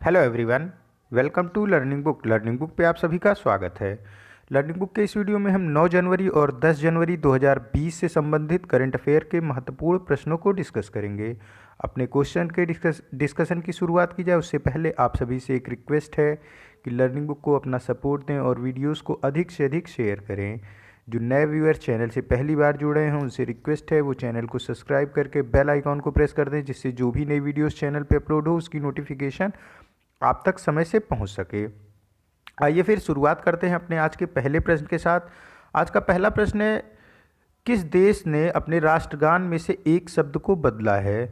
Hello everyone, welcome to learning book. Learning book पे आप सभी का स्वागत है। लर्निंग बुक के इस वीडियो में हम 9 जनवरी और 10 जनवरी 2020 से संबंधित करंट अफेयर के महत्वपूर्ण प्रश्नों को डिस्कस करेंगे। अपने क्वेश्चन के डिस्कशन की शुरुआत की जाए उससे पहले आप सभी से एक रिक्वेस्ट है कि लर्निंग बुक को अपना सपोर्ट दें और वीडियोज़ को अधिक से अधिक शेयर करें। जो नए व्यूअर चैनल से पहली बार जुड़े हैं उनसे रिक्वेस्ट है वो चैनल को सब्सक्राइब करके बेल आइकॉन को प्रेस कर दें, जिससे जो भी नई वीडियोस चैनल पे अपलोड हो उसकी नोटिफिकेशन आप तक समय से पहुंच सके। आइए फिर शुरुआत करते हैं अपने आज के पहले प्रश्न के साथ। आज का पहला प्रश्न है, किस देश ने अपने राष्ट्रगान में से एक शब्द को बदला है?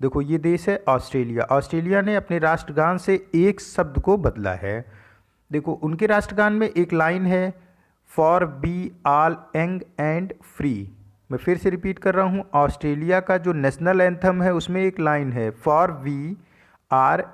देखो, ये देश है ऑस्ट्रेलिया। ऑस्ट्रेलिया ने अपने राष्ट्रगान से एक शब्द को बदला है। देखो, उनके राष्ट्रगान में एक लाइन है, for be all young and free. मैं फिर से रिपीट कर रहा हूँ, ऑस्ट्रेलिया का जो नेशनल एंथम है उसमें एक लाइन है, for we are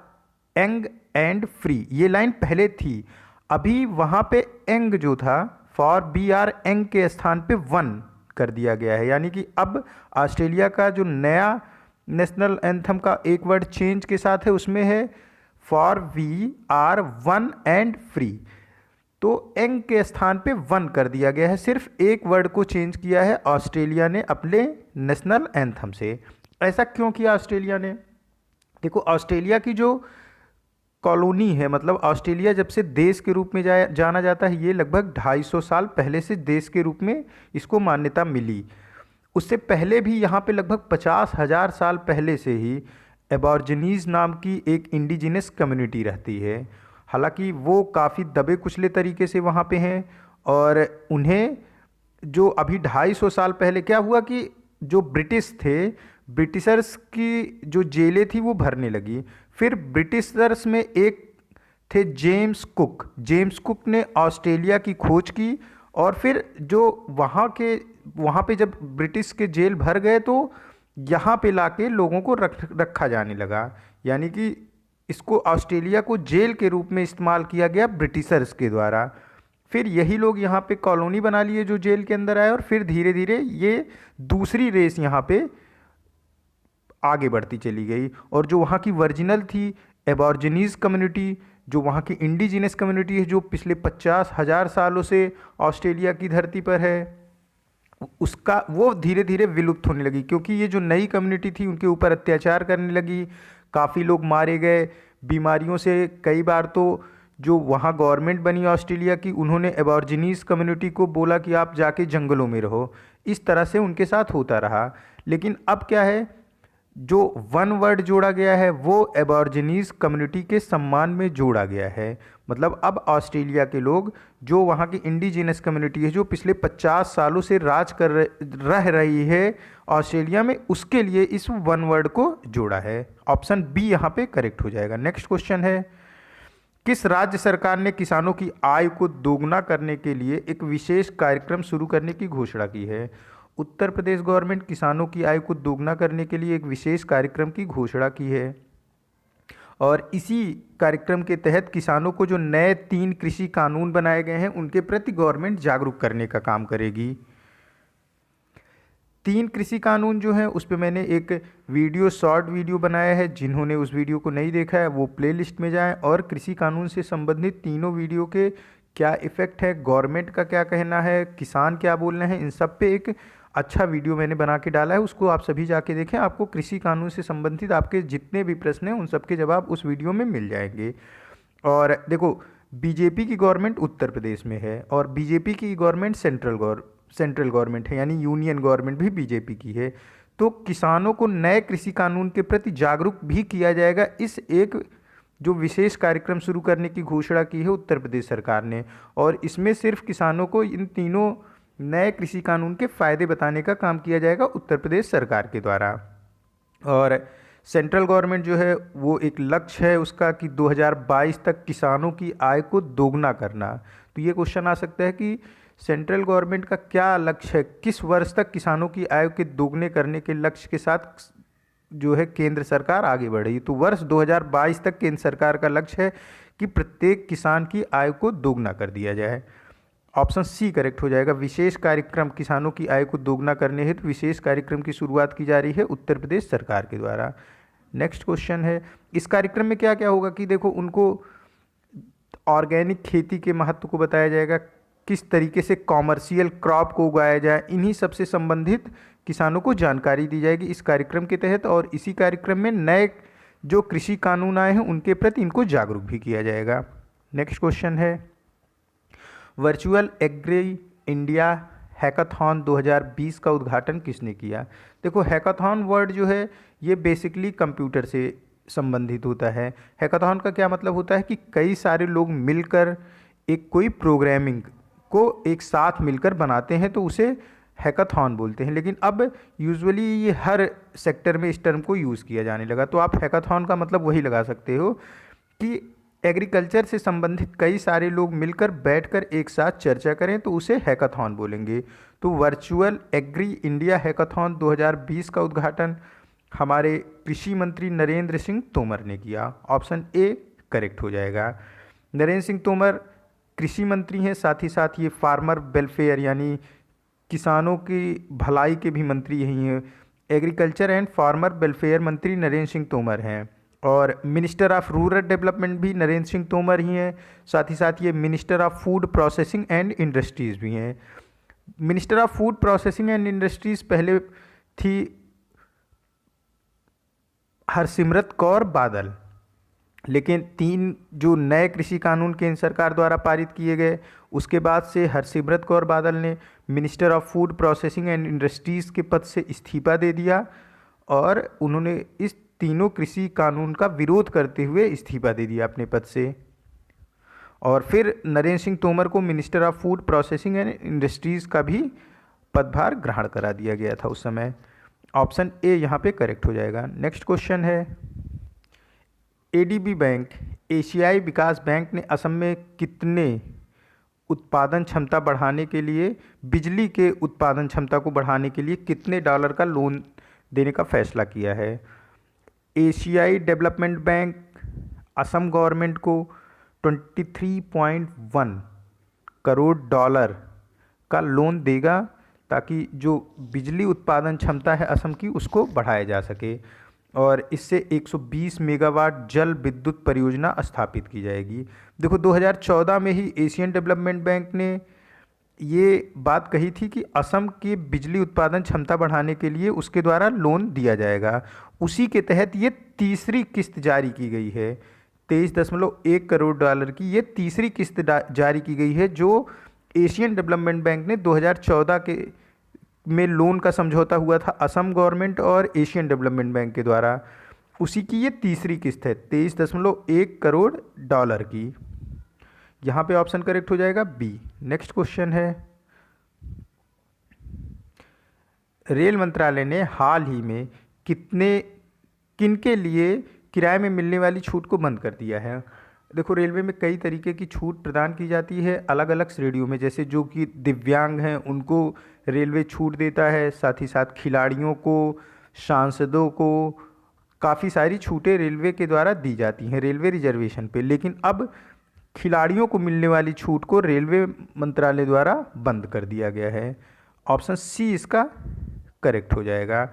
young and free. ये लाइन पहले थी, अभी वहाँ पे यंग जो था, फॉर बी आर यंग के स्थान पे वन कर दिया गया है। यानी कि अब ऑस्ट्रेलिया का जो नया नेशनल एंथम का एक वर्ड चेंज के साथ है, उसमें है for we are one and free. तो यंग के स्थान पे वन कर दिया गया है, सिर्फ एक वर्ड को चेंज किया है ऑस्ट्रेलिया ने अपने नेशनल एंथम से। ऐसा क्यों किया ऑस्ट्रेलिया ने? देखो, ऑस्ट्रेलिया की जो कॉलोनी है, मतलब ऑस्ट्रेलिया जब से देश के रूप में जाना जाता है, ये लगभग 250 साल पहले से देश के रूप में इसको मान्यता मिली। उससे पहले भी यहाँ पे लगभग 50,000 साल पहले से ही एबॉर्जिनीज नाम की एक इंडिजिनस कम्युनिटी रहती है। हालांकि वो काफ़ी दबे कुचले तरीके से वहाँ पे हैं, और उन्हें जो अभी 250 साल पहले क्या हुआ कि जो ब्रिटिश थे, ब्रिटिशर्स की जो जेलें थी वो भरने लगी। फिर ब्रिटिशर्स में एक थे जेम्स कुक। जेम्स कुक ने ऑस्ट्रेलिया की खोज की, और फिर जो वहाँ पे जब ब्रिटिश के जेल भर गए तो यहाँ पे लाके लोगों को रखा जाने लगा। यानी कि इसको ऑस्ट्रेलिया को जेल के रूप में इस्तेमाल किया गया ब्रिटिशर्स के द्वारा। फिर यही लोग यहाँ पे कॉलोनी बना लिए जो जेल के अंदर आए, और फिर धीरे धीरे ये दूसरी रेस यहाँ पे आगे बढ़ती चली गई। और जो वहाँ की वर्जिनल थी एबॉर्जिनीज कम्युनिटी, जो वहाँ की इंडिजिनस कम्युनिटी है, जो पिछले 50,000 सालों से ऑस्ट्रेलिया की धरती पर है, उसका वो धीरे धीरे विलुप्त होने लगी, क्योंकि ये जो नई कम्युनिटी थी उनके ऊपर अत्याचार करने लगी। काफ़ी लोग मारे गए बीमारियों से। कई बार तो जो वहाँ गवर्नमेंट बनी ऑस्ट्रेलिया की, उन्होंने एबॉर्जिनीज कम्युनिटी को बोला कि आप जाके जंगलों में रहो। इस तरह से उनके साथ होता रहा। लेकिन अब क्या है, जो वन वर्ड जोड़ा गया है वो एबॉर्जिनीज कम्युनिटी के सम्मान में जोड़ा गया है। मतलब अब ऑस्ट्रेलिया के लोग, जो वहाँ की इंडिजिनस कम्युनिटी है, जो पिछले 50 सालों से राज कर रह रही है ऑस्ट्रेलिया में, उसके लिए इस वन वर्ड को जोड़ा है। ऑप्शन बी यहाँ पे करेक्ट हो जाएगा। नेक्स्ट क्वेश्चन है, किस राज्य सरकार ने किसानों की आय को दोगुना करने के लिए एक विशेष कार्यक्रम शुरू करने की घोषणा की है? उत्तर प्रदेश गवर्नमेंट किसानों की आय को दोगुना करने के लिए एक विशेष कार्यक्रम की घोषणा की है, और इसी कार्यक्रम के तहत किसानों को जो नए 3 कृषि कानून बनाए गए हैं उनके प्रति गवर्नमेंट जागरूक करने का काम करेगी। 3 कृषि कानून जो हैं उस पर मैंने एक शॉर्ट वीडियो बनाया है। जिन्होंने उस वीडियो को नहीं देखा है वो प्लेलिस्ट में जाएं, और कृषि कानून से संबंधित तीनों वीडियो के क्या इफ़ेक्ट है, गवर्नमेंट का क्या कहना है, किसान क्या बोल रहे हैं, इन सब पे एक अच्छा वीडियो मैंने बना के डाला है। उसको आप सभी जाके देखें। आपको कृषि कानून से संबंधित आपके जितने भी प्रश्न हैं उन सब के जवाब उस वीडियो में मिल जाएंगे। और देखो, बीजेपी की गवर्नमेंट उत्तर प्रदेश में है, और बीजेपी की गवर्नमेंट सेंट्रल गवर्नमेंट है, यानी यूनियन गवर्नमेंट भी बीजेपी की है। तो किसानों को नए कृषि कानून के प्रति जागरूक भी किया जाएगा। इस एक जो विशेष कार्यक्रम शुरू करने की घोषणा की है उत्तर प्रदेश सरकार ने, और इसमें सिर्फ किसानों को इन तीनों नए कृषि कानून के फ़ायदे बताने का काम किया जाएगा उत्तर प्रदेश सरकार के द्वारा। और सेंट्रल गवर्नमेंट जो है वो एक लक्ष्य है उसका कि 2022 तक किसानों की आय को दोगुना करना। तो ये क्वेश्चन आ सकता है कि सेंट्रल गवर्नमेंट का क्या लक्ष्य है, किस वर्ष तक किसानों की आय के दोगुने करने के लक्ष्य के साथ जो है केंद्र सरकार आगे बढ़ रही है? तो वर्ष 2022 तक केंद्र सरकार का लक्ष्य है कि प्रत्येक किसान की आय को दोगुना कर दिया जाए। ऑप्शन सी करेक्ट हो जाएगा। विशेष कार्यक्रम, किसानों की आय को दोगुना करने हेतु विशेष कार्यक्रम की शुरुआत की जा रही है उत्तर प्रदेश सरकार के द्वारा। नेक्स्ट क्वेश्चन है, इस कार्यक्रम में क्या क्या होगा कि देखो उनको ऑर्गेनिक खेती के महत्व को बताया जाएगा, किस तरीके से कॉमर्शियल क्रॉप को उगाया जाए, इन्हीं सब से संबंधित किसानों को जानकारी दी जाएगी इस कार्यक्रम के तहत। और इसी कार्यक्रम में नए जो कृषि कानून आए हैं उनके प्रति इनको जागरूक भी किया जाएगा। नेक्स्ट क्वेश्चन है, वर्चुअल एग्री इंडिया हैकाथॉन 2020 का उद्घाटन किसने किया? देखो हैकाथॉन वर्ड जो है ये बेसिकली कंप्यूटर से संबंधित होता है। हैकाथॉन का क्या मतलब होता है कि कई सारे लोग मिलकर एक कोई प्रोग्रामिंग को एक साथ मिलकर बनाते हैं तो उसे हैकाथॉन बोलते हैं। लेकिन अब यूजुअली ये हर सेक्टर में इस टर्म को यूज़ किया जाने लगा, तो आप हैकाथॉन का मतलब वही लगा सकते हो कि एग्रीकल्चर से संबंधित कई सारे लोग मिलकर बैठकर एक साथ चर्चा करें तो उसे हैकाथॉन बोलेंगे। तो वर्चुअल एग्री इंडिया हैकाथॉन 2020 का उद्घाटन हमारे कृषि मंत्री नरेंद्र सिंह तोमर ने किया। ऑप्शन ए करेक्ट हो जाएगा। नरेंद्र सिंह तोमर कृषि मंत्री हैं, साथ ही साथ ये फार्मर वेलफेयर यानी किसानों की भलाई के भी मंत्री यही हैं। एग्रीकल्चर एंड फार्मर वेलफेयर मंत्री नरेंद्र सिंह तोमर हैं और मिनिस्टर ऑफ रूरल डेवलपमेंट भी नरेंद्र सिंह तोमर ही हैं। साथ ही साथ ये minister of food processing and industries भी हैं। Minister of food processing and industries पहले थी हरसिमरत कौर बादल, लेकिन 3 जो नए कृषि कानून केंद्र सरकार द्वारा पारित किए गए उसके बाद से हरसिमरत कौर बादल ने minister of food processing and industries के पद से इस्तीफा दे दिया और उन्होंने इस तीनों कृषि कानून का विरोध करते हुए इस्तीफा दे दिया अपने पद से। और फिर नरेंद्र सिंह तोमर को minister of food processing and industries का भी पदभार ग्रहण करा दिया गया था उस समय। ऑप्शन ए यहाँ पे करेक्ट हो जाएगा। नेक्स्ट क्वेश्चन है, एडीबी बैंक एशियाई विकास बैंक ने असम में कितने उत्पादन क्षमता बढ़ाने के लिए बिजली के उत्पादन क्षमता को बढ़ाने के लिए कितने डॉलर का लोन देने का फैसला किया है? एशियाई डेवलपमेंट बैंक असम गवर्नमेंट को 23.1 करोड़ डॉलर का लोन देगा ताकि जो बिजली उत्पादन क्षमता है असम की उसको बढ़ाया जा सके और इससे 120 मेगावाट जल विद्युत परियोजना स्थापित की जाएगी। देखो 2014 में ही एशियन डेवलपमेंट बैंक ने ये बात कही थी कि असम की बिजली उत्पादन क्षमता बढ़ाने के लिए उसके द्वारा लोन दिया जाएगा। उसी के तहत ये तीसरी किस्त जारी की गई है। 23.1 करोड़ डॉलर की ये तीसरी किस्त जारी की गई है जो एशियन डेवलपमेंट बैंक ने 2014 के में लोन का समझौता हुआ था असम गवर्नमेंट और एशियन डेवलपमेंट बैंक के द्वारा। उसी की ये तीसरी किस्त है 23.1 करोड़ डॉलर की। यहाँ पे ऑप्शन करेक्ट हो जाएगा बी। नेक्स्ट क्वेश्चन है, रेल मंत्रालय ने हाल ही में किन के लिए किराए में मिलने वाली छूट को बंद कर दिया है? देखो रेलवे में कई तरीके की छूट प्रदान की जाती है अलग अलग श्रेणियों में, जैसे जो कि दिव्यांग हैं उनको रेलवे छूट देता है, साथ ही साथ खिलाड़ियों को, सांसदों को काफ़ी सारी छूटें रेलवे के द्वारा दी जाती हैं रेलवे रिजर्वेशन पे। लेकिन अब खिलाड़ियों को मिलने वाली छूट को रेलवे मंत्रालय द्वारा बंद कर दिया गया है। ऑप्शन सी इसका करेक्ट हो जाएगा।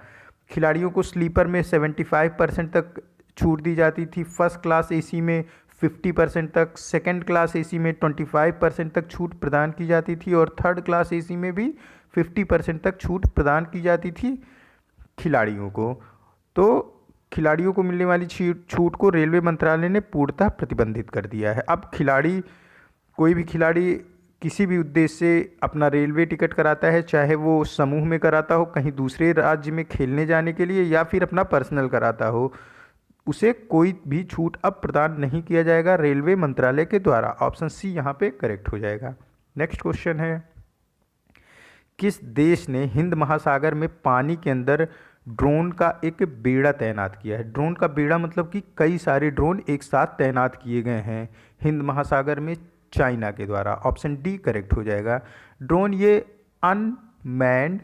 खिलाड़ियों को स्लीपर में 75% तक छूट दी जाती थी, फर्स्ट क्लास एसी में 50% तक, सेकंड क्लास एसी में 25% तक छूट प्रदान की जाती थी और थर्ड क्लास एसी में भी 50% तक छूट प्रदान की जाती थी खिलाड़ियों को। तो खिलाड़ियों को मिलने वाली छूट को रेलवे मंत्रालय ने पूर्णतः प्रतिबंधित कर दिया है। अब कोई भी खिलाड़ी किसी भी उद्देश्य से अपना रेलवे टिकट कराता है, चाहे वो समूह में कराता हो, कहीं दूसरे राज्य में खेलने जाने के लिए या फिर अपना पर्सनल कराता हो, उसे कोई भी छूट अब प्रदान नहीं किया जाएगा रेलवे मंत्रालय के द्वारा। ऑप्शन सी यहाँ पे करेक्ट हो जाएगा। नेक्स्ट क्वेश्चन है, किस देश ने हिंद महासागर में पानी के अंदर ड्रोन का एक बेड़ा तैनात किया है? ड्रोन का बेड़ा मतलब कि कई सारे ड्रोन एक साथ तैनात किए गए हैं हिंद महासागर में चाइना के द्वारा। ऑप्शन डी करेक्ट हो जाएगा। ड्रोन ये अनमैन्ड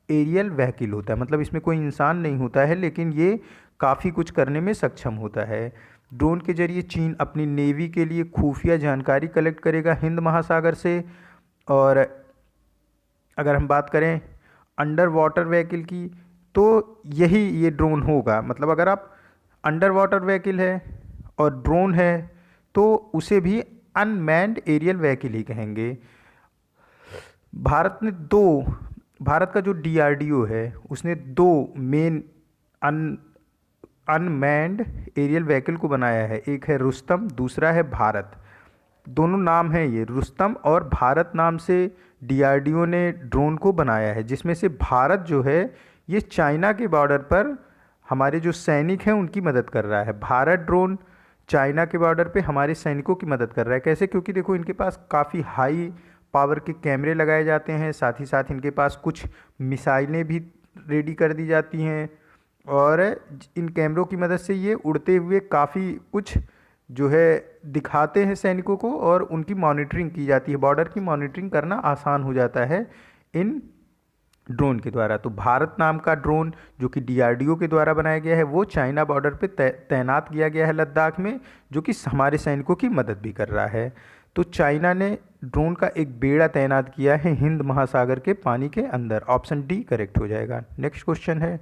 एरियल व्हीकल होता है, मतलब इसमें कोई इंसान नहीं होता है लेकिन ये काफ़ी कुछ करने में सक्षम होता है। ड्रोन के जरिए चीन अपनी नेवी के लिए खुफिया जानकारी कलेक्ट करेगा हिंद महासागर से। और अगर हम बात करें अंडर वाटर व्हीकल की तो यही ये ड्रोन होगा, मतलब अगर आप अंडर वाटर व्हीकल है और ड्रोन है तो उसे भी अनमैन्ड एरियल व्हीकल ही कहेंगे। भारत ने दो भारत का जो डीआरडीओ है उसने दो मेन अनमैन्ड एरियल व्हीकल को बनाया है, एक है रुस्तम, दूसरा है भारत। दोनों नाम हैं ये, रुस्तम और भारत नाम से डीआरडीओ ने ड्रोन को बनाया है, जिसमें से भारत जो है ये चाइना के बॉर्डर पर हमारे जो सैनिक हैं उनकी मदद कर रहा है। भारत ड्रोन चाइना के बॉर्डर पे हमारे सैनिकों की मदद कर रहा है। कैसे? क्योंकि देखो इनके पास काफ़ी हाई पावर के कैमरे लगाए जाते हैं, साथ ही साथ इनके पास कुछ मिसाइलें भी रेडी कर दी जाती हैं और इन कैमरों की मदद से ये उड़ते हुए काफ़ी कुछ जो है दिखाते हैं सैनिकों को और उनकी मॉनिटरिंग की जाती है। बॉर्डर की मॉनिटरिंग करना आसान हो जाता है इन ड्रोन के द्वारा। तो भारत नाम का ड्रोन जो कि डीआरडीओ के द्वारा बनाया गया है वो चाइना बॉर्डर पे तैनात किया गया है लद्दाख में, जो कि हमारे सैनिकों की मदद भी कर रहा है। तो चाइना ने ड्रोन का एक बेड़ा तैनात किया है हिंद महासागर के पानी के अंदर। ऑप्शन डी करेक्ट हो जाएगा। नेक्स्ट क्वेश्चन है,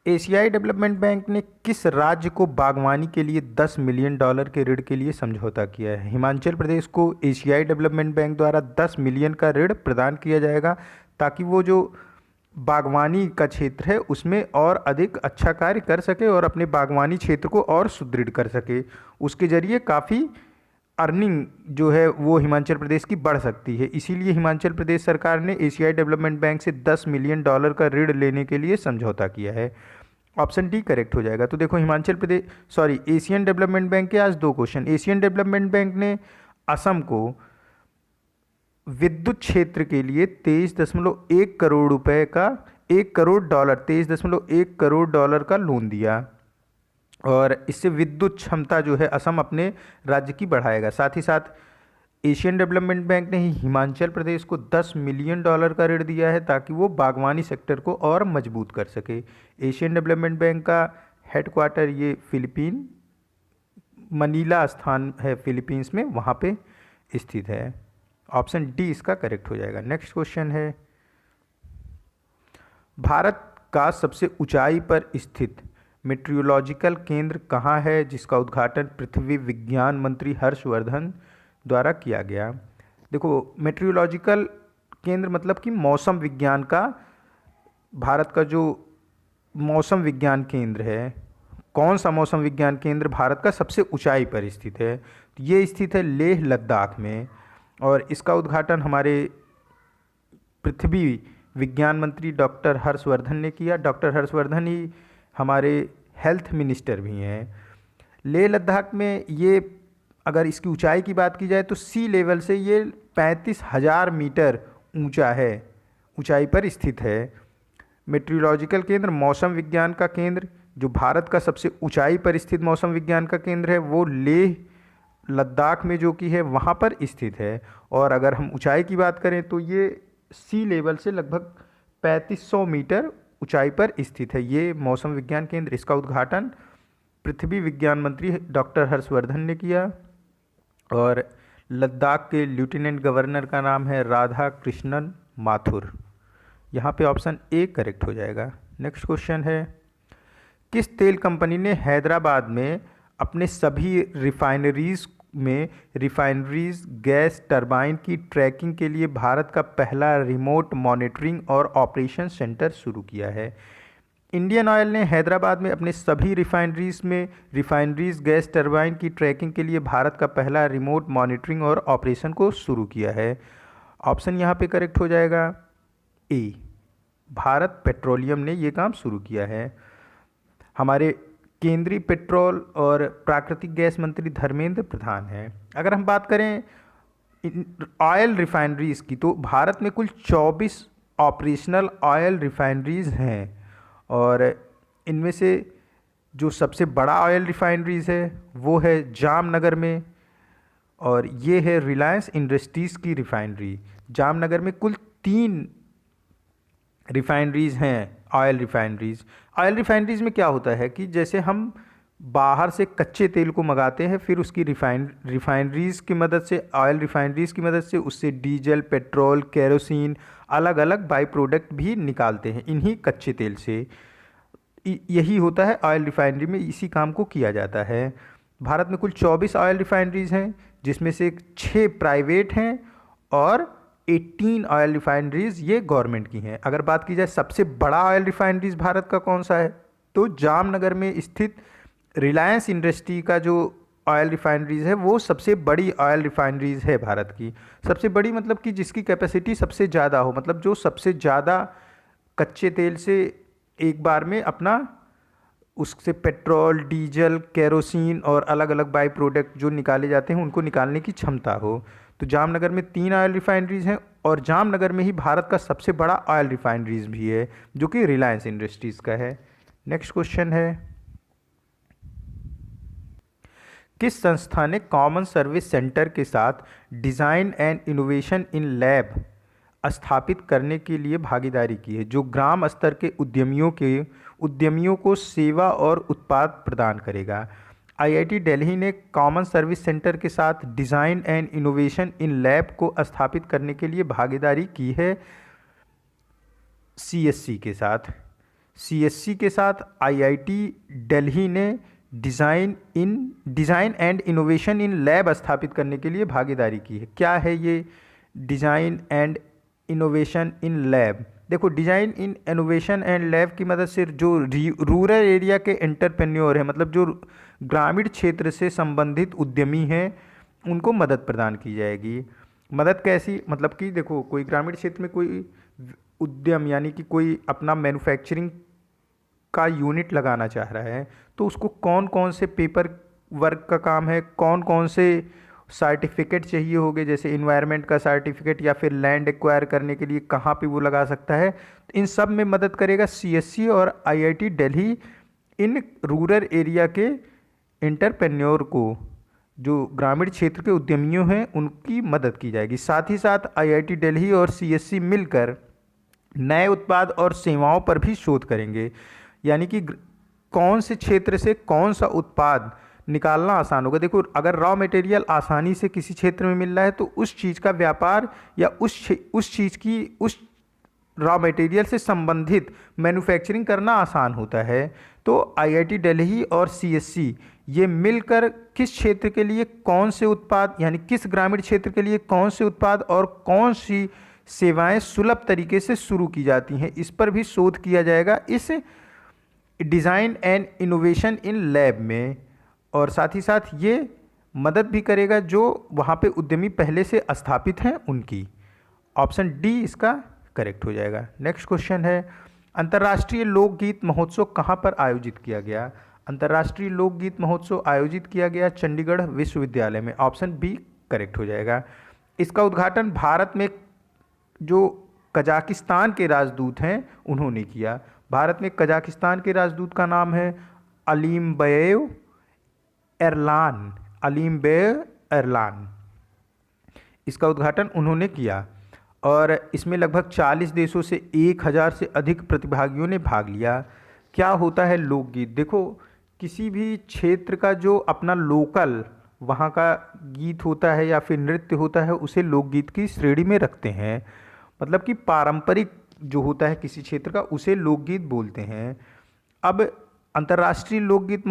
एशियाई डेवलपमेंट बैंक ने किस राज्य को बागवानी के लिए $10 मिलियन के ऋण के लिए समझौता किया है? हिमाचल प्रदेश को एशियाई डेवलपमेंट बैंक द्वारा 10 मिलियन का ऋण प्रदान किया जाएगा ताकि वो जो बागवानी का क्षेत्र है उसमें और अधिक अच्छा कार्य कर सके और अपने बागवानी क्षेत्र को और सुदृढ़ कर सके। उसके जरिए काफ़ी अर्निंग जो है वो हिमाचल प्रदेश की बढ़ सकती है। इसीलिए हिमाचल प्रदेश सरकार ने एशियाई डेवलपमेंट बैंक से $10 मिलियन का ऋण लेने के लिए समझौता किया है। ऑप्शन डी करेक्ट हो जाएगा। तो देखो एशियन डेवलपमेंट बैंक के आज दो क्वेश्चन। एशियन डेवलपमेंट बैंक ने असम को विद्युत क्षेत्र के लिए 23.1 करोड़ रुपए का $23.1 करोड़ का लोन दिया और इससे विद्युत क्षमता जो है असम अपने राज्य की बढ़ाएगा। साथ ही साथ एशियन डेवलपमेंट बैंक ने ही हिमाचल प्रदेश को $10 मिलियन का ऋण दिया है ताकि वो बागवानी सेक्टर को और मजबूत कर सके। एशियन डेवलपमेंट बैंक का हेडक्वार्टर ये फिलीपीन मनीला स्थान है फिलीपींस में, वहाँ पे स्थित है। ऑप्शन डी इसका करेक्ट हो जाएगा। नेक्स्ट क्वेश्चन है, भारत का सबसे ऊंचाई पर स्थित मेट्रोलॉजिकल केंद्र कहाँ है जिसका उद्घाटन पृथ्वी विज्ञान मंत्री हर्षवर्धन द्वारा किया गया? देखो मेट्रोलॉजिकल केंद्र मतलब कि मौसम विज्ञान का, भारत का जो मौसम विज्ञान केंद्र है, कौन सा मौसम विज्ञान केंद्र भारत का सबसे ऊंचाई पर स्थित है? तो ये स्थित है लेह लद्दाख में और इसका उद्घाटन हमारे पृथ्वी विज्ञान मंत्री डॉक्टर हर्षवर्धन ने किया। डॉक्टर हर्षवर्धन ही हमारे हेल्थ मिनिस्टर भी हैं। लेह लद्दाख में ये अगर इसकी ऊंचाई की बात की जाए तो सी लेवल से ये 35,000 मीटर ऊंचा है, ऊंचाई पर स्थित है। मेट्रोलॉजिकल केंद्र मौसम विज्ञान का केंद्र जो भारत का सबसे ऊंचाई पर स्थित मौसम विज्ञान का केंद्र है वो लेह लद्दाख में जो कि है वहाँ पर स्थित है। और अगर हम ऊंचाई की बात करें तो ये सी लेवल से लगभग 3500 मीटर ऊंचाई पर स्थित है ये मौसम विज्ञान केंद्र। इसका उद्घाटन पृथ्वी विज्ञान मंत्री डॉक्टर हर्षवर्धन ने किया और लद्दाख के लेफ्टिनेंट गवर्नर का नाम है राधा कृष्णन माथुर। यहाँ पे ऑप्शन ए करेक्ट हो जाएगा। नेक्स्ट क्वेश्चन है, किस तेल कंपनी ने हैदराबाद में अपने सभी रिफाइनरीज गैस टरबाइन की ट्रैकिंग के लिए भारत का पहला रिमोट मॉनिटरिंग और ऑपरेशन सेंटर शुरू किया है? इंडियन ऑयल ने हैदराबाद में अपने सभी रिफाइनरीज गैस टरबाइन की ट्रैकिंग के लिए भारत का पहला रिमोट मॉनिटरिंग और ऑपरेशन को शुरू किया है। ऑप्शन यहाँ पे करेक्ट हो जाएगा ए, भारत पेट्रोलियम ने ये काम शुरू किया है। हमारे केंद्रीय पेट्रोल और प्राकृतिक गैस मंत्री धर्मेंद्र प्रधान हैं। अगर हम बात करें ऑयल रिफाइनरीज की तो भारत में कुल 24 ऑपरेशनल ऑयल रिफाइनरीज हैं और इनमें से जो सबसे बड़ा ऑयल रिफाइनरीज है वो है जामनगर में और ये है रिलायंस इंडस्ट्रीज़ की रिफाइनरी। जामनगर में कुल 3 रिफाइनरीज हैं ऑयल रिफाइनरीज में क्या होता है कि जैसे हम बाहर से कच्चे तेल को मंगाते हैं फिर उसकी रिफाइनरीज की मदद से ऑयल रिफाइनरीज की मदद से उससे डीजल पेट्रोल केरोसिन अलग अलग बाई प्रोडक्ट भी निकालते हैं इन्हीं कच्चे तेल से। यही होता है ऑयल रिफाइनरी में, इसी काम को किया जाता है। भारत में कुल 24 ऑयल रिफाइनरीज हैं, जिसमें से 6 प्राइवेट हैं और 18 ऑयल रिफाइनरीज ये गवर्नमेंट की हैं। अगर बात की जाए सबसे बड़ा ऑयल रिफाइनरीज भारत का कौन सा है, तो जामनगर में स्थित रिलायंस इंडस्ट्री का जो ऑयल रिफाइनरीज है वो सबसे बड़ी ऑयल रिफाइनरीज है भारत की। सबसे बड़ी मतलब कि जिसकी कैपेसिटी सबसे ज़्यादा हो, मतलब जो सबसे ज़्यादा कच्चे तेल से एक बार में अपना उससे पेट्रोल, डीजल, केरोसिन और अलग अलग बाई प्रोडक्ट जो निकाले जाते हैं उनको निकालने की क्षमता हो। तो जामनगर में 3 ऑयल रिफाइनरीज हैं और जामनगर में ही भारत का सबसे बड़ा ऑयल रिफाइनरीज भी है जो कि रिलायंस इंडस्ट्रीज़ का है। नेक्स्ट क्वेश्चन है, किस संस्था ने कॉमन सर्विस सेंटर के साथ design and innovation in lab स्थापित करने के लिए भागीदारी की है, जो ग्राम स्तर के उद्यमियों को सेवा और उत्पाद प्रदान करेगा। आईआईटी दिल्ली ने कॉमन सर्विस सेंटर के साथ design and innovation in lab को स्थापित करने के लिए भागीदारी की है सीएससी के साथ। सीएससी के साथ आईआईटी दिल्ली ने design and innovation in lab स्थापित करने के लिए भागीदारी की है। क्या है ये design and innovation in lab? देखो, design in innovation and lab की मदद से जो रूरल एरिया के एंटरप्रेन्योर हैं, मतलब जो ग्रामीण क्षेत्र से संबंधित उद्यमी हैं, उनको मदद प्रदान की जाएगी। मदद कैसी? मतलब कि देखो, कोई ग्रामीण क्षेत्र में कोई उद्यम यानी कि कोई अपना मैन्युफैक्चरिंग का यूनिट लगाना चाह रहा है, तो उसको कौन कौन से पेपर वर्क का काम है, कौन कौन से सर्टिफिकेट चाहिए होंगे, जैसे इन्वायरमेंट का सर्टिफिकेट या फिर लैंड एक्वायर करने के लिए कहाँ पे वो लगा सकता है, तो इन सब में मदद करेगा सीएससी और IIT Delhi. In rural area के एंटरप्रेन्योर को, जो ग्रामीण क्षेत्र के उद्यमियों हैं, उनकी मदद की जाएगी। साथ ही साथ आईआईटी दिल्ली और सीएससी मिलकर नए उत्पाद और सेवाओं पर भी शोध करेंगे, यानी कि कौन से क्षेत्र से कौन सा उत्पाद निकालना आसान होगा। देखो, अगर रॉ मटेरियल आसानी से किसी क्षेत्र में मिल रहा है तो उस चीज़ का व्यापार या उस रॉ मटेरियल से संबंधित मैन्युफैक्चरिंग करना आसान होता है। तो आईआईटी दिल्ली और सीएससी ये मिलकर किस क्षेत्र के लिए कौन से उत्पाद, यानी किस ग्रामीण क्षेत्र के लिए कौन से उत्पाद और कौन सी सेवाएं सुलभ तरीके से शुरू की जाती हैं, इस पर भी शोध किया जाएगा इस design and innovation in lab में। और साथ ही साथ ये मदद भी करेगा जो वहाँ पे उद्यमी पहले से स्थापित हैं उनकी। ऑप्शन डी इसका करेक्ट हो जाएगा। नेक्स्ट क्वेश्चन है, अंतर्राष्ट्रीय लोकगीत महोत्सव कहाँ पर आयोजित किया गया? अंतर्राष्ट्रीय लोकगीत महोत्सव आयोजित किया गया चंडीगढ़ विश्वविद्यालय में। ऑप्शन बी करेक्ट हो जाएगा। इसका उद्घाटन भारत में जो कजाकिस्तान के राजदूत हैं उन्होंने किया। भारत में कजाकिस्तान के राजदूत का नाम है अलीमबेव एरलान। इसका उद्घाटन उन्होंने किया और इसमें लगभग 40 देशों से 1000 से अधिक प्रतिभागियों ने भाग लिया। क्या होता है लोकगीत? देखो, किसी भी क्षेत्र का जो अपना लोकल वहाँ का गीत होता है या फिर नृत्य होता है, उसे लोकगीत की श्रेणी में रखते हैं। मतलब कि पारंपरिक जो होता है किसी क्षेत्र का, उसे लोकगीत बोलते हैं। अब अंतर्राष्ट्रीय लोकगीत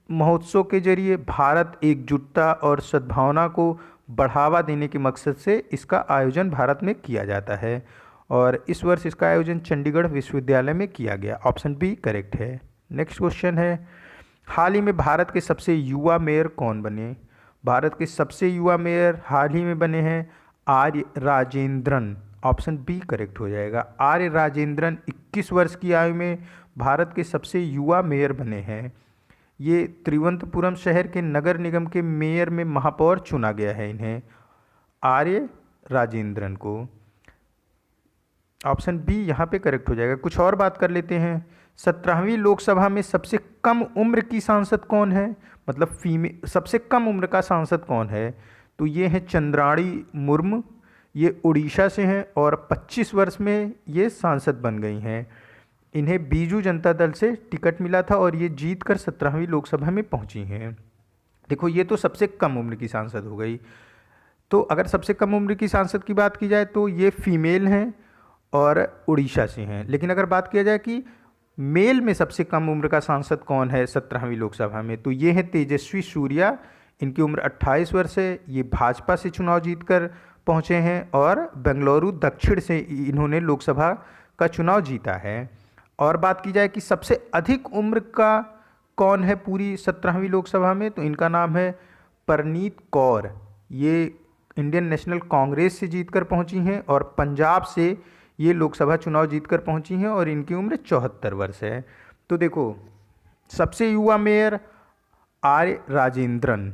महोत्सव के जरिए भारत एकजुटता और सद्भावना को बढ़ावा देने के मकसद से इसका आयोजन भारत में किया जाता है और इस वर्ष इसका आयोजन चंडीगढ़ विश्वविद्यालय में किया गया। ऑप्शन बी करेक्ट है। नेक्स्ट क्वेश्चन है, हाल ही में भारत के सबसे युवा मेयर कौन बने? भारत के सबसे युवा मेयर हाल ही में बने हैं आर्य राजेंद्रन। ऑप्शन बी करेक्ट हो जाएगा। आर्य राजेंद्रन 21 वर्ष की आयु में भारत के सबसे युवा मेयर बने हैं। ये त्रिवंतपुरम शहर के नगर निगम के मेयर में महापौर चुना गया है इन्हें, आर्य राजेंद्रन को। ऑप्शन बी यहाँ पे करेक्ट हो जाएगा। कुछ और बात कर लेते हैं। 17वीं लोकसभा में सबसे कम उम्र की सांसद कौन है? मतलब सबसे कम उम्र का सांसद कौन है? तो ये हैं चंद्राणी मुर्मू। ये उड़ीसा से हैं और 25 वर्ष में ये सांसद बन गई हैं। इन्हें बीजू जनता दल से टिकट मिला था और ये जीतकर 17वीं लोकसभा में पहुंची हैं। देखो, ये तो सबसे कम उम्र की सांसद हो गई। तो अगर सबसे कम उम्र की सांसद की बात की जाए तो ये फीमेल हैं और उड़ीसा से हैं। लेकिन अगर बात किया जाए कि मेल में सबसे कम उम्र का सांसद कौन है 17वीं लोकसभा में? तो ये है तेजस्वी सूर्या। इनकी उम्र 28 वर्ष है। ये भाजपा से चुनाव जीतकर पहुँचे हैं और बेंगलुरु दक्षिण से इन्होंने लोकसभा का चुनाव जीता है। और बात की जाए कि सबसे अधिक उम्र का कौन है पूरी 17वीं लोकसभा में, तो इनका नाम है परनीत कौर। ये इंडियन नेशनल कांग्रेस से जीतकर पहुंची हैं और पंजाब से ये लोकसभा चुनाव जीतकर पहुंची हैं और इनकी उम्र 74 वर्ष है। तो देखो, सबसे युवा मेयर आर राजेंद्रन,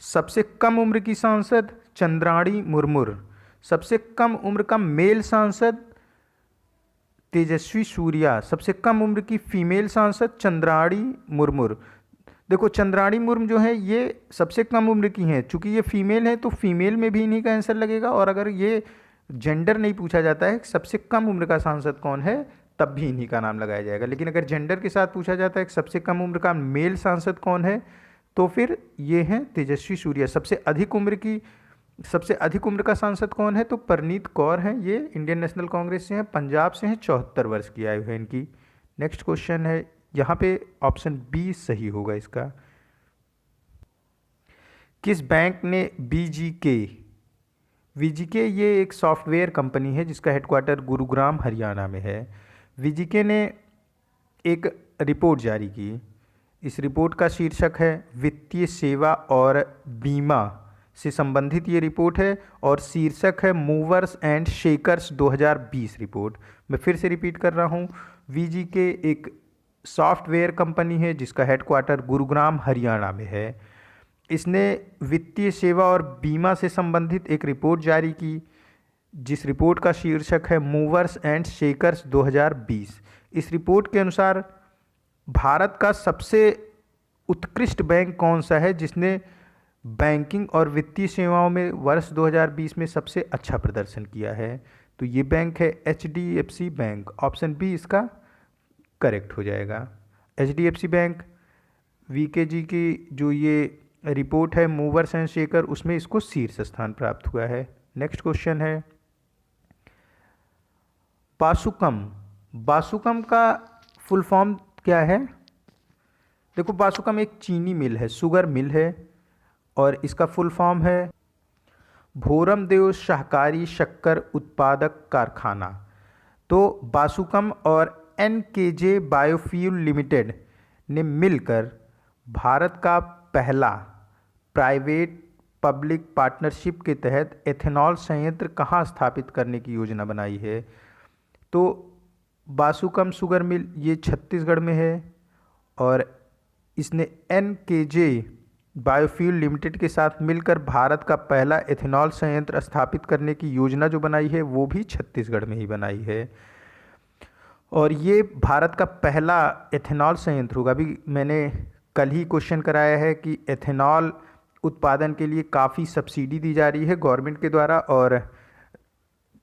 सबसे कम उम्र की सांसद चंद्राणी मुर्मू, सबसे कम उम्र का मेल सांसद तेजस्वी सूर्या, सबसे कम उम्र की फीमेल सांसद चंद्राणी मुर्मू। देखो, चंद्राणी मुर्मू जो है ये सबसे कम उम्र की हैं। चूंकि ये फीमेल है तो फीमेल में भी इन्हीं का आंसर लगेगा, और अगर ये जेंडर नहीं पूछा जाता है सबसे कम उम्र का सांसद कौन है, तब भी इन्हीं का नाम लगाया जाएगा। लेकिन अगर जेंडर के साथ पूछा जाता है कि सबसे कम उम्र का मेल सांसद कौन है, तो फिर ये हैं तेजस्वी सूर्या। सबसे अधिक उम्र का सांसद कौन है, तो परनीत कौर हैं। ये इंडियन नेशनल कांग्रेस से हैं, पंजाब से हैं, 74 वर्ष की आयु है इनकी। नेक्स्ट क्वेश्चन है, यहाँ पे ऑप्शन बी सही होगा इसका। किस बैंक ने वीजीके ये एक सॉफ्टवेयर कंपनी है जिसका हेडक्वार्टर गुरुग्राम हरियाणा में है। वीजीके ने एक रिपोर्ट जारी की। इस रिपोर्ट का शीर्षक है वित्तीय सेवा और बीमा से संबंधित ये रिपोर्ट है, और शीर्षक है मूवर्स एंड शेकर्स 2020 रिपोर्ट। मैं फिर से रिपीट कर रहा हूँ, वीजीके एक सॉफ्टवेयर कंपनी है जिसका हेडक्वार्टर गुरुग्राम हरियाणा में है। इसने वित्तीय सेवा और बीमा से संबंधित एक रिपोर्ट जारी की, जिस रिपोर्ट का शीर्षक है मूवर्स एंड शेकर्स 2020। इस रिपोर्ट के अनुसार भारत का सबसे उत्कृष्ट बैंक कौन सा है जिसने बैंकिंग और वित्तीय सेवाओं में वर्ष 2020 में सबसे अच्छा प्रदर्शन किया है? तो ये बैंक है HDFC बैंक। ऑप्शन बी इसका करेक्ट हो जाएगा। HDFC बैंक वीकेजी की जो ये रिपोर्ट है मूवर्स एंड शेकर, उसमें इसको शीर्ष स्थान प्राप्त हुआ है। नेक्स्ट क्वेश्चन है, बासुकम का फुल फॉर्म क्या है? देखो, बासुकम एक चीनी मिल है, शुगर मिल है, और इसका फुल फॉर्म है भोरमदेव सहकारी शक्कर उत्पादक कारखाना। तो बासुकम और NKJ बायोफ्यूल लिमिटेड ने मिलकर भारत का पहला प्राइवेट पब्लिक पार्टनरशिप के तहत एथेनॉल संयंत्र कहाँ स्थापित करने की योजना बनाई है? तो बासुकम शुगर मिल ये छत्तीसगढ़ में है, और इसने NKJ बायोफ्यूल लिमिटेड के साथ मिलकर भारत का पहला एथेनॉल संयंत्र स्थापित करने की योजना जो बनाई है वो भी छत्तीसगढ़ में ही बनाई है। और ये भारत का पहला एथेनॉल संयंत्र होगा। अभी मैंने कल ही क्वेश्चन कराया है कि एथेनॉल उत्पादन के लिए काफ़ी सब्सिडी दी जा रही है गवर्नमेंट के द्वारा, और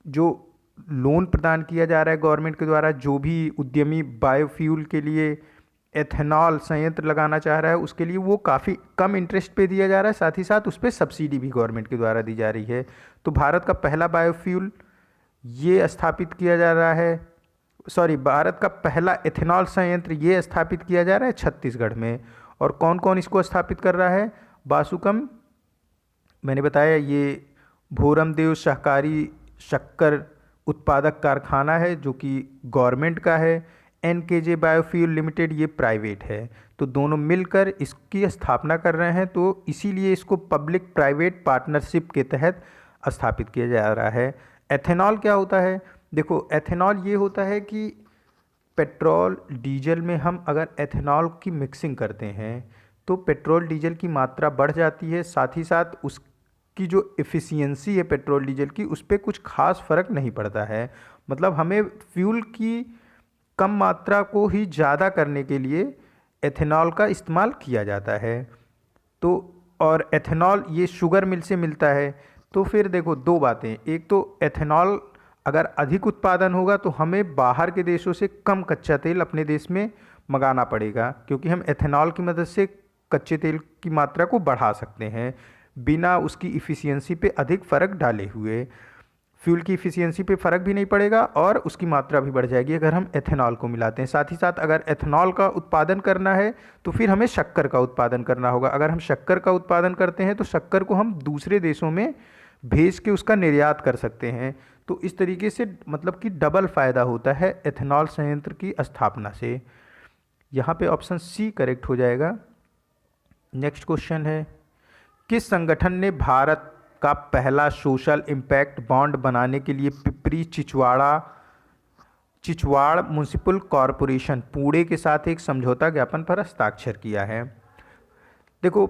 जो लोन प्रदान किया जा रहा है गवर्नमेंट के द्वारा, जो भी उद्यमी बायोफ्यूल के लिए एथेनॉल संयंत्र लगाना चाह रहा है उसके लिए वो काफ़ी कम इंटरेस्ट पे दिया जा रहा है, साथ ही साथ उस पर सब्सिडी भी गवर्नमेंट के द्वारा दी जा रही है। तो भारत का पहला बायोफ्यूल ये स्थापित किया जा रहा है, भारत का पहला एथेनॉल संयंत्र ये स्थापित किया जा रहा है छत्तीसगढ़ में। और कौन कौन इसको स्थापित कर रहा है? बासुकम मैंने बताया, ये भोरमदेव सहकारी शक्कर उत्पादक कारखाना है जो कि गवर्नमेंट का है। NKJ बायोफ्यूल लिमिटेड ये प्राइवेट है। तो दोनों मिलकर इसकी स्थापना कर रहे हैं, तो इसीलिए इसको पब्लिक प्राइवेट पार्टनरशिप के तहत स्थापित किया जा रहा है। एथेनॉल क्या होता है? देखो, एथेनॉल ये होता है कि पेट्रोल डीजल में हम अगर एथेनॉल की मिक्सिंग करते हैं तो पेट्रोल डीजल की मात्रा बढ़ जाती है, साथ ही साथ उसकी जो एफिशिएंसी है पेट्रोल डीजल की उस पर कुछ खास फ़र्क नहीं पड़ता है। मतलब हमें फ्यूल की कम मात्रा को ही ज़्यादा करने के लिए एथेनॉल का इस्तेमाल किया जाता है। तो और एथेनॉल ये शुगर मिल से मिलता है। तो फिर देखो, दो बातें, एक तो एथेनॉल अगर अधिक उत्पादन होगा तो हमें बाहर के देशों से कम कच्चा तेल अपने देश में मंगाना पड़ेगा, क्योंकि हम एथेनॉल की मदद से कच्चे तेल की मात्रा को बढ़ा सकते हैं बिना उसकी इफ़िशियंसी पे अधिक फ़र्क डाले हुए। फ्यूल की इफ़िशियंसी पे फ़र्क भी नहीं पड़ेगा और उसकी मात्रा भी बढ़ जाएगी अगर हम एथेनॉल को मिलाते हैं। साथ ही साथ अगर एथेनॉल का उत्पादन करना है तो फिर हमें शक्कर का उत्पादन करना होगा। अगर हम शक्कर का उत्पादन करते हैं तो शक्कर को हम दूसरे देशों में भेज के उसका निर्यात कर सकते हैं। तो इस तरीके से मतलब कि डबल फ़ायदा होता है एथेनॉल संयंत्र की स्थापना से। यहाँ पे ऑप्शन सी करेक्ट हो जाएगा। नेक्स्ट क्वेश्चन है, किस संगठन ने भारत का पहला सोशल इम्पैक्ट बॉन्ड बनाने के लिए पिपरी चिचवाड़ म्युनिसिपल कॉरपोरेशन पुणे के साथ एक समझौता ज्ञापन पर हस्ताक्षर किया है? देखो,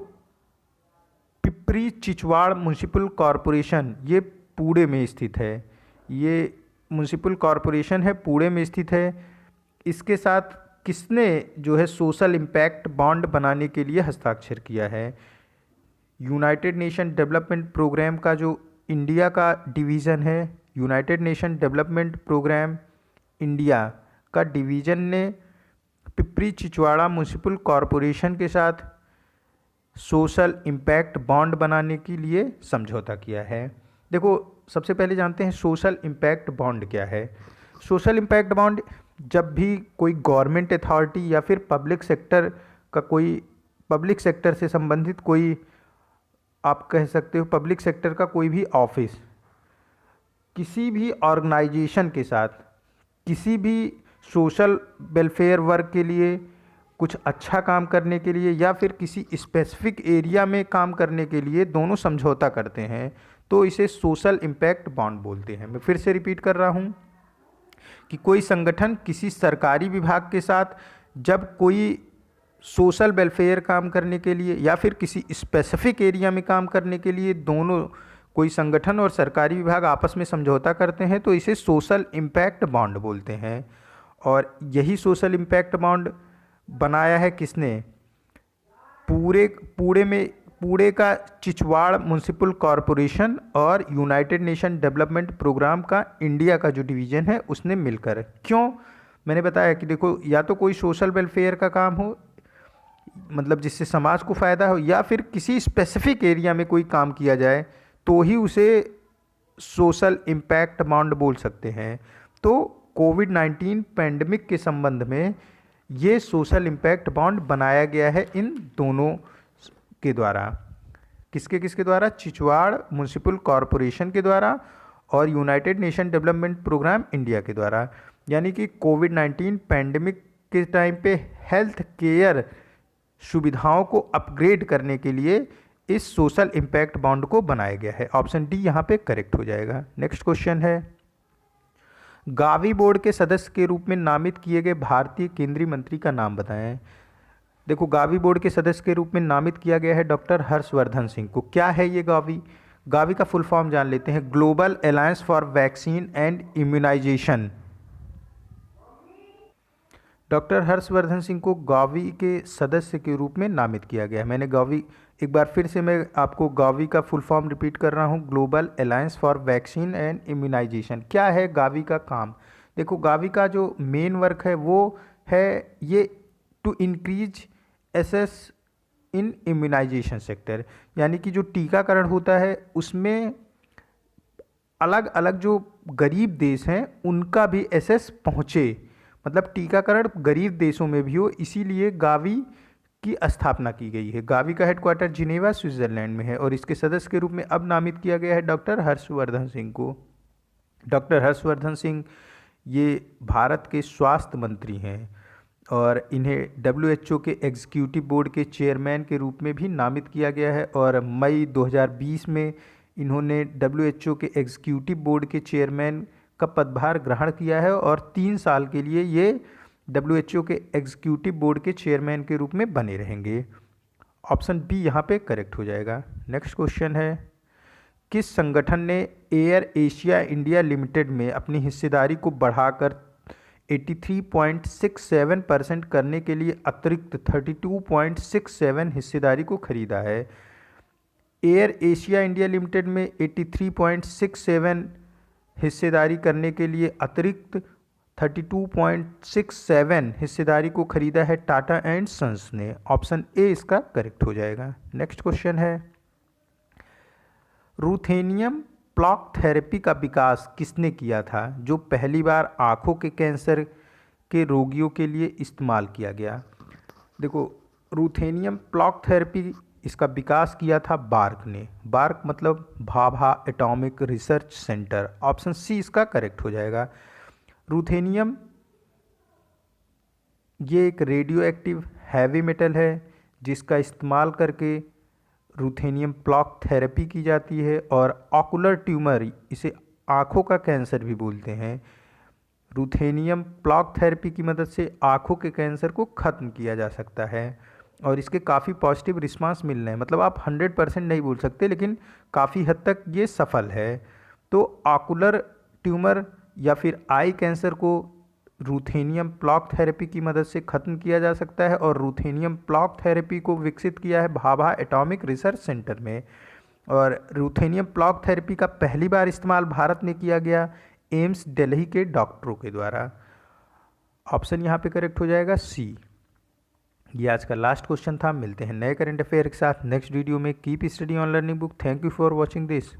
पिपरी चिचवाड़ म्युनिसिपल कॉरपोरेशन ये पुणे में स्थित है। ये म्युनिसिपल कॉरपोरेशन है, पुणे में स्थित है। इसके साथ किसने जो है सोशल इम्पैक्ट बॉन्ड बनाने के लिए हस्ताक्षर किया है? यूनाइटेड नेशन डेवलपमेंट प्रोग्राम का जो इंडिया का डिवीज़न है, United Nation Development Programme India का डिवीज़न ने पिपरी चिचवाड़ा म्युनिसिपल कॉरपोरेशन के साथ सोशल इम्पैक्ट बॉन्ड बनाने के लिए समझौता किया है। देखो, सबसे पहले जानते हैं सोशल इम्पैक्ट बॉन्ड क्या है। सोशल इम्पैक्ट बॉन्ड जब भी कोई गवर्नमेंट अथॉरिटी या फिर पब्लिक सेक्टर से संबंधित कोई, आप कह सकते हो पब्लिक सेक्टर का कोई भी ऑफिस किसी भी ऑर्गेनाइजेशन के साथ किसी भी सोशल वेलफेयर वर्क के लिए, कुछ अच्छा काम करने के लिए या फिर किसी स्पेसिफिक एरिया में काम करने के लिए दोनों समझौता करते हैं तो इसे सोशल इम्पैक्ट बॉन्ड बोलते हैं। मैं फिर से रिपीट कर रहा हूँ कि कोई संगठन किसी सरकारी विभाग के साथ जब कोई सोशल वेलफेयर काम करने के लिए या फिर किसी स्पेसिफिक एरिया में काम करने के लिए दोनों, कोई संगठन और सरकारी विभाग आपस में समझौता करते हैं तो इसे सोशल इम्पैक्ट बॉन्ड बोलते हैं। और यही सोशल इम्पैक्ट बॉन्ड बनाया है किसने? पुणे का चिचवाड़ म्युनिसिपल कॉरपोरेशन और यूनाइटेड नेशन डेवलपमेंट प्रोग्राम का इंडिया का जो डिवीज़न है उसने मिलकर। क्यों? मैंने बताया कि देखो, या तो कोई सोशल वेलफेयर का काम हो, मतलब जिससे समाज को फ़ायदा हो, या फिर किसी स्पेसिफिक एरिया में कोई काम किया जाए तो ही उसे सोशल इम्पैक्ट बॉन्ड बोल सकते हैं। तो कोविड-19 पैंडमिक के संबंध में ये सोशल इम्पैक्ट बॉन्ड बनाया गया है इन दोनों के द्वारा। किसके द्वारा? चिचवाड़ म्युनिसिपल कॉरपोरेशन के द्वारा और United Nation Development Programme India के द्वारा। यानी कि कोविड-19 पैंडमिक के टाइम पे हेल्थ केयर सुविधाओं को अपग्रेड करने के लिए इस सोशल इम्पैक्ट बॉन्ड को बनाया गया है। ऑप्शन डी यहाँ पे करेक्ट हो जाएगा। नेक्स्ट क्वेश्चन है, गावी बोर्ड के सदस्य के रूप में नामित किए गए भारतीय केंद्रीय मंत्री का नाम बताएं। देखो, गावी बोर्ड के सदस्य के रूप में नामित किया गया है डॉक्टर हर्षवर्धन सिंह को। क्या है ये गावी? गावी का फुल फॉर्म जान लेते हैं, Global Alliance for Vaccine and Immunization. Doctor Harshvardhan Singh को गावी के सदस्य के रूप में नामित किया गया है। मैंने गावी, एक बार फिर से मैं आपको गावी का फुल फॉर्म रिपीट कर रहा हूँ, Global Alliance for Vaccine and Immunization. क्या है गावी का काम? देखो, गावी का जो मेन वर्क है वो है ये to increase access in immunization sector, यानी कि जो टीकाकरण होता है उसमें अलग अलग जो गरीब देश हैं उनका भी एसेस पहुँचे, मतलब टीकाकरण गरीब देशों में भी हो, इसीलिए गावी की स्थापना की गई है। गावी का हेडक्वार्टर जिनेवा स्विट्जरलैंड में है और इसके सदस्य के रूप में अब नामित किया गया है डॉक्टर हर्षवर्धन सिंह को। डॉक्टर हर्षवर्धन सिंह ये भारत के स्वास्थ्य मंत्री हैं और इन्हें WHO के एग्जीक्यूटिव बोर्ड के चेयरमैन के रूप में भी नामित किया गया है और मई 2020 में इन्होंने WHO के एग्जीक्यूटिव बोर्ड के चेयरमैन का पदभार ग्रहण किया है और 3 साल के लिए ये WHO के एग्जीक्यूटिव बोर्ड के चेयरमैन के रूप में बने रहेंगे। ऑप्शन बी यहाँ पे करेक्ट हो जाएगा। नेक्स्ट क्वेश्चन है, किस संगठन ने एयर एशिया इंडिया लिमिटेड में अपनी हिस्सेदारी को बढ़ाकर 83.67% करने के लिए अतिरिक्त 32.67 हिस्सेदारी को खरीदा है? एयर एशिया इंडिया लिमिटेड में 83.67 हिस्सेदारी करने के लिए अतिरिक्त 32.67 हिस्सेदारी को खरीदा है टाटा एंड सन्स ने। ऑप्शन ए इसका करेक्ट हो जाएगा। नेक्स्ट क्वेश्चन है, रूथेनियम प्लॉक थेरेपी का विकास किसने किया था, जो पहली बार आँखों के कैंसर के रोगियों के लिए इस्तेमाल किया गया? देखो, रूथेनियम प्लॉक थेरेपी इसका विकास किया था बार्क ने। बार्क मतलब Bhabha atomic research centre. Option C इसका करेक्ट हो जाएगा। रूथेनियम ये एक रेडियो एक्टिव हैवी मेटल है जिसका इस्तेमाल करके रूथेनियम प्लॉक थेरेपी की जाती है, और ऑकुलर ट्यूमर, इसे आँखों का कैंसर भी बोलते हैं, रूथेनियम प्लॉक थेरेपी की मदद से आँखों के कैंसर को ख़त्म किया जा सकता है। और इसके काफ़ी पॉजिटिव रिस्पांस मिल रहे हैं, मतलब आप 100% नहीं बोल सकते, लेकिन काफ़ी हद तक ये सफल है। तो ऑकुलर ट्यूमर या फिर आई कैंसर को रूथेनियम प्लॉक थेरेपी की मदद से ख़त्म किया जा सकता है, और रूथेनियम प्लॉक थेरेपी को विकसित किया है भाभा एटॉमिक रिसर्च सेंटर में। और रूथेनियम प्लॉक थेरेपी का पहली बार इस्तेमाल भारत में किया गया एम्स दिल्ली के डॉक्टरों के द्वारा। ऑप्शन यहाँ पे करेक्ट हो जाएगा सी। ये आज का लास्ट क्वेश्चन था। मिलते हैं नए करंट अफेयर के साथ नेक्स्ट वीडियो में। Keep study on learning book. Thank you for watching this.